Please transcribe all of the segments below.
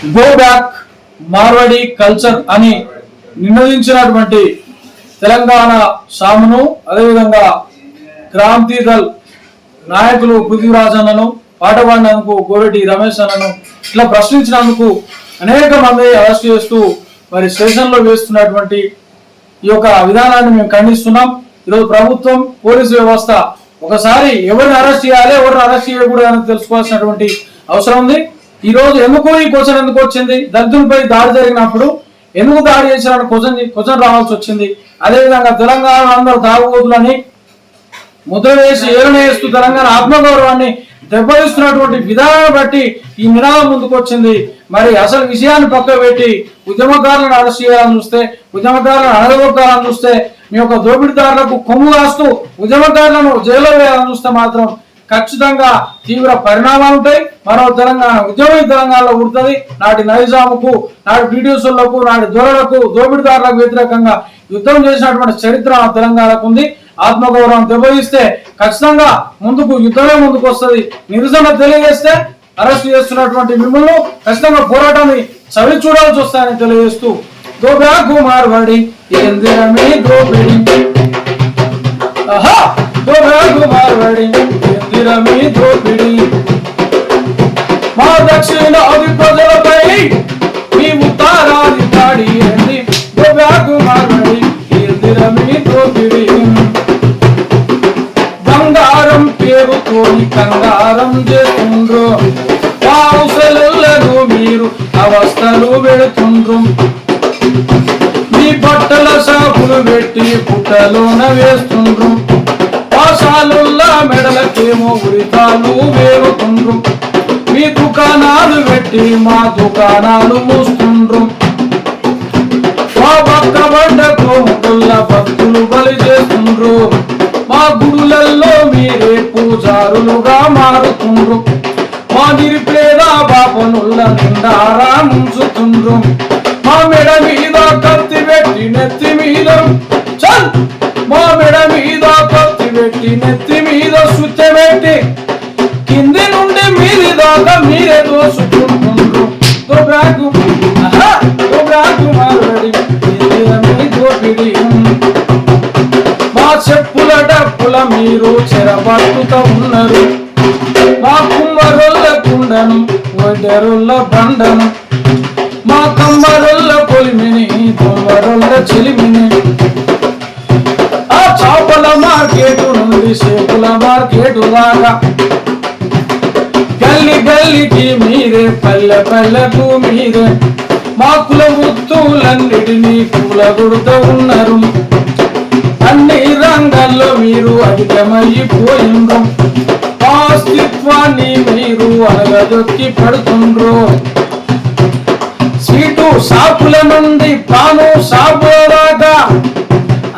Go back Marwadi culture అని నినదించినటువంటి తెలంగాణ సామును అదేవిధంగా క్రాంతి దళ్ నాయకులు పృథ్వీరాజ్ అన్నను పాట పాడినందుకు గోరెడ్డి రమేష్ అన్నను ఇట్లా ప్రశ్నించినందుకు అనేక మంది అరెస్ట్ చేస్తూ మరి స్టేషన్లో వేస్తున్నటువంటి ఈ యొక్క విధానాన్ని మేము ఖండిస్తున్నాం. ఈరోజు ప్రభుత్వం పోలీసు వ్యవస్థ ఒకసారి ఎవరిని అరెస్ట్ చేయాలి ఎవరిని అరెస్ట్ చేయకూడదు అని తెలుసుకోవాల్సినటువంటి అవసరం ఉంది. ఈ రోజు ఎందుకు ఈ క్వశ్చన్ ఎందుకు వచ్చింది? దళితులపై దాడి జరిగినప్పుడు ఎందుకు దాడి చేశారని క్వశ్చన్ రావాల్సి వచ్చింది. అదేవిధంగా తెలంగాణ అందరూ తాగుబోతులని ముద్ర వేసి ఏలన వేస్తూ తెలంగాణ ఆత్మగౌరవాన్ని దెబ్బతీస్తున్నటువంటి విధానాన్ని బట్టి ఈ నినాదం ముందుకు వచ్చింది. మరి అసలు విషయాన్ని పక్క పెట్టి ఉద్యమకారులను అరెస్ట్ చేయాలని చూస్తే, ఉద్యమకారులను అడగొట్టాలని చూస్తే, మీ యొక్క దోపిడీదారులకు కొమ్ము కాస్తూ ఉద్యమకారులను జైల్లో వేయాలని చూస్తే మాత్రం ఖచ్చితంగా తీవ్ర పరిణామాలు ఉంటాయి. మరో తెలంగాణ ఉద్యమం తెలంగాణలో ఉడుతుంది. నాటి నైజాముకు, నాటి బ్రిటిషర్లకు, నాటి దొరలకు, దోపిడీదారులకు వ్యతిరేకంగా యుద్ధం చేసినటువంటి చరిత్ర తెలంగాణకు ఉంది. ఆత్మగౌరవం దెబ్బతీస్తే ఖచ్చితంగా యుద్ధమే ముందుకు వస్తుంది. నిరసన తెలియజేస్తే అరెస్ట్ చేస్తున్నటువంటి మిమ్మల్ని ఖచ్చితంగా పోరాటాన్ని చవి చూడాల్సి వస్తాయని తెలియజేస్తూ గోబ్యాకు మార్వాడి ఏందిరమీ దోపిడి గోబ్యాకు మార్వాడి ఏందిరమీ దోపిడి మా దక్షిణాది ప్రజలపై మీ ఉత్తరాది దాడి ఏంది గోబ్యాకు మార్వాడి ఏందిరమీ దోపిడి బంగారం పేరుతోని కంగారం చేస్తుండ్రు పావుసలను మీరు అవస్థలు పెడుతుండ్రు మీ బట్టల సాపులు పెట్టి పుట్టలోన వేస్తుండ్రు పాసాలుల్లా మెడలకేమో ఉరితాలు వేరుతుండ్రు మీ దుకాణాలు పెట్టి మా దుకాణాలు మూస్తుండ్రు మా భక్తబడ్డ కోముకుల్ల భక్తులు బలి చేస్తుండ్రు మా గుడులల్లో మీరే పూజారులుగా మారుతుండ్రు మా నిరుపేద పాపనుల్ల నిండారా ముంచుతుండ్రు మా మెడ మీద కత్తి పెట్టి నెత్తి మీద చల్ మా మెడ మీద కత్తి పెట్టి నెత్తి మీద సుత్తె పెట్టి కింది నుండి మీది దాకా మీరే దోసుకుంటుండ్రు దోబ్రాకు మార్వాడి దోపిడి మా చెప్పుల డప్పుల మీరు చెరబట్టుతా ఉన్నారు మా కుమ్మరొల్ల కుండను వడ్డెరొల్ల బండను మా కమ్మరొల్ల పొలిమిని కొమ్మరొల్ల చెలిమిని ఆ చేపల మార్కెట్ నుండి చేపల మార్కెట్ దాకా గల్లి గల్లికి మీరే పల్లె పల్లెకు మీరే మా కుల వృత్తులన్నిటినీ కూలగొడుతూ ఉన్నారు అన్ని రంగాల్లో మీరు అధికమైపోయిండ్రు అస్తిత్వాన్ని మీరు అనగదొక్కి పడుతుండ్రు స్వీటు షాపుల నుండి పాను షాపుల దాకా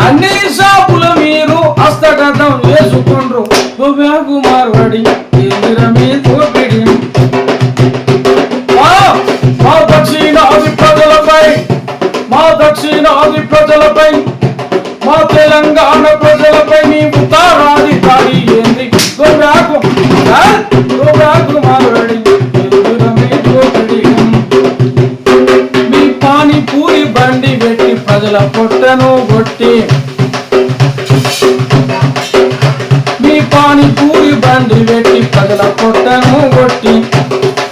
అన్ని షాపులు మీరు హస్తగతం వేసుకుండ్రు గోబ్యాకు మార్వాడి ఏందిరమీ దోపిడి మా దక్షిణాది ప్రజలపై మా తెలంగాణ ప్రజలపై మీ ఉత్తరాది దాడి ఏంది గోబ్యాకు మార్వాడి ఏందిరమీ దోపిడి మీ పానీపూరి బండి పెట్టి ప్రజల పొట్టను కొట్టి మీ పానీపూరి బండి పెట్టి ప్రజల పొట్టను కొట్టి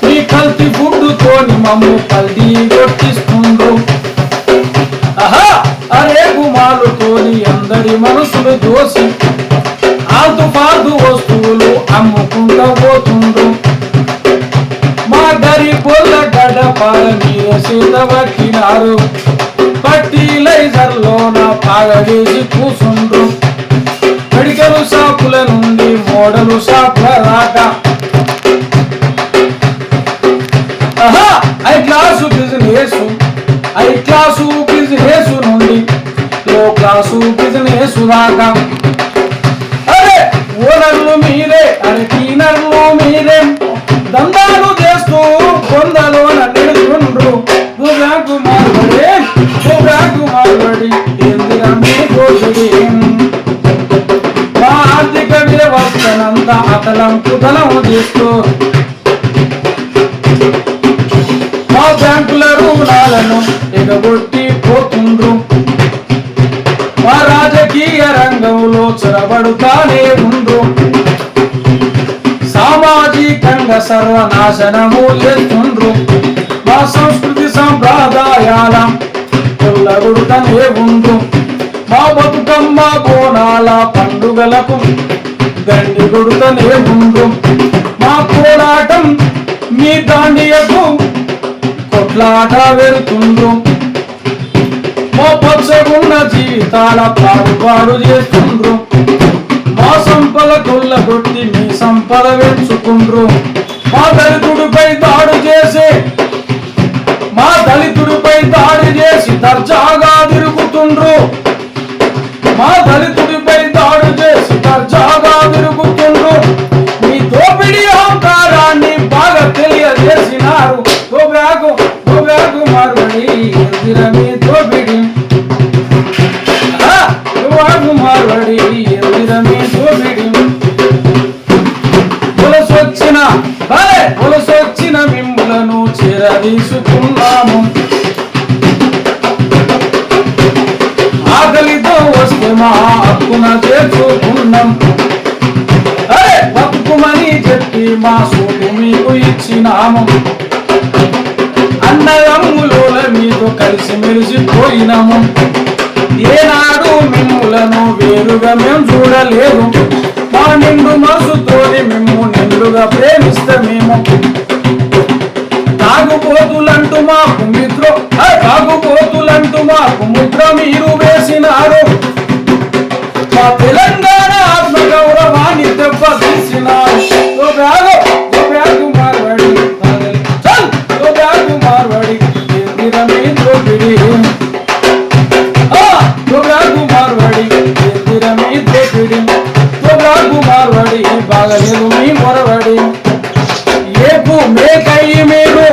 మీ కల్తీ ఫుడ్డుతోని మమ్ము కల్తీ కొట్టిస్తుండ్రు అరే గుమాలుతోని అందరి మనసులు దోసి ఆల్తు పాల్తు వస్తువులు అమ్ముకుంటూ పోతుండ్రు మా గరీబోళ్ళ గడ్డపాల మీరే సీత పట్టినారు ఫర్టిలైజర్లోన పాగవేసి కూసుండ్రు మెడికల్ షాపుల నుండి మోడలు షాపుల దాకా హై క్లాసు బిజినెస్ నుండి లో క్లాసు బిజినెస్ దాకా అరే ఓనర్లు మీరే అరే క్లీనర్లు మీరే దందాలు చేస్తూ కొందలోన నిలుచుండ్రు గోబ్యాకు మార్వాడి ఏందిరమీ దోపిడి మా ఆర్థిక వ్యవస్థనంతా అతలం కుతలం చేస్తూ మా సర్వనాశనము చేస్తుండ్రు. మా సంస్కృతి సంప్రదాయాల కొల్లగొడుతనే ఉండ్రు. మా బతుకమ్మ బోనాల పండుగలకు దండి కొడుతనే ఉండ్రు. మా కోలాటం మీ దాండియకు కొట్లాట వెళ్తుండ్రు. మా పచ్చగున్న జీవితాల పాడుపాడు చేస్తుండ్రు. మా సంపద కొల్లగొట్టి మీ సంపద పెంచుకుండ్రు. మా దళితుడిపై దాడి చేసి దర్జాగా తిరుగుతుండ్రు. మా దళితుడిపై దాడి చేసి దర్జాగా తిరుగుతుండ్రు. మీ దోపిడీ అహంకారాన్ని బాగా తెలియజేసినారు. గోబ్యాకు మార్వడి ఎదిరమి దోపిడి మార్వడి ఎదిరమి దోపిడి పులసొచ్చిన మిమ్ములను చేరదీసుకున్నాము. ఆకలితో వస్తే మా హక్కున చేర్చుకున్నాం. బతుకుమని చెప్పి మా సోటు మీకు ఇచ్చినాము. అన్నదమ్ముల మీతో కలిసి మెలిసిపోయినాము. ఏనాడు మిమ్ములను వేరుగా మేము చూడలేదు. మా నిండు మనసుతోని మేము నిండుగా ప్రేమిస్తామేమో. తాగుబోతులంటూ మాకు ముద్ర మీరు వేసినారు. మా తెలంగాణ ఆత్మ గౌరవాన్ని దెబ్బతీసినారు. గోబ్యాకు మార్వడి ఎదిరమి దోపిడి గోబ్యాకు మార్వడి ఎదిరమి దోపిడి గోబ్యాకు మార్వడి బాగలేదు మీ మొరవడి. ఏపు మేకయ్యి మీరు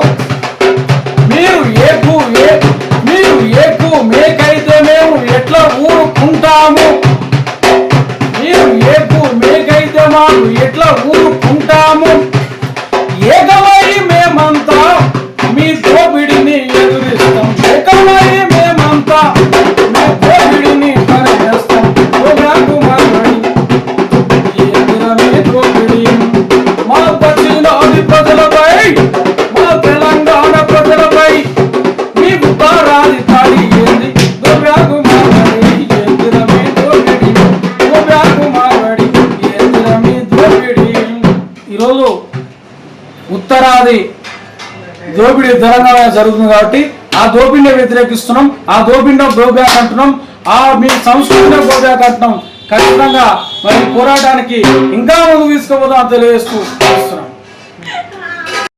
ఏపు మేకైతే మేము ఎట్లా ఊరుకుంటాము. మీరు ఏపు మేకైతే మాకు ఎట్లా ఊరుకుంటాము. ఏకమై మేమంతా మీ దోపిడిని ఎదురిస్తాం. ఏకమై మేమంతా మీ దోపిడిని పనిచేస్తాం. గోబ్యాకు మార్వడి ఎదిరమి దోపిడి మా పశ్చిమాది ప్రజలపై మా తెలంగాణ ప్రజలపై మీ ఉత్తరాది దాడి ఏంది. గోబ్యాకు మార్వడి ఎదిరమి దోపిడి గోబ్యాకు మార్వడి ఎదిరమి దోపిడి. ఈరోజు ఉత్తరాది దోపిడీ తెలంగాణ జరుగుతుంది కాబట్టి ఆ దోపిడిని వ్యతిరేకిస్తున్నాం. ఆ దోబ్యాక్ అంటున్నాం. మీ సంస్కృతిని గోబ్యాక్ అంటున్నాం. ఖచ్చితంగా మరి పోరాటానికి ఇంకా ముందుకు తీసుకుపోదాం తెలియజేస్తూ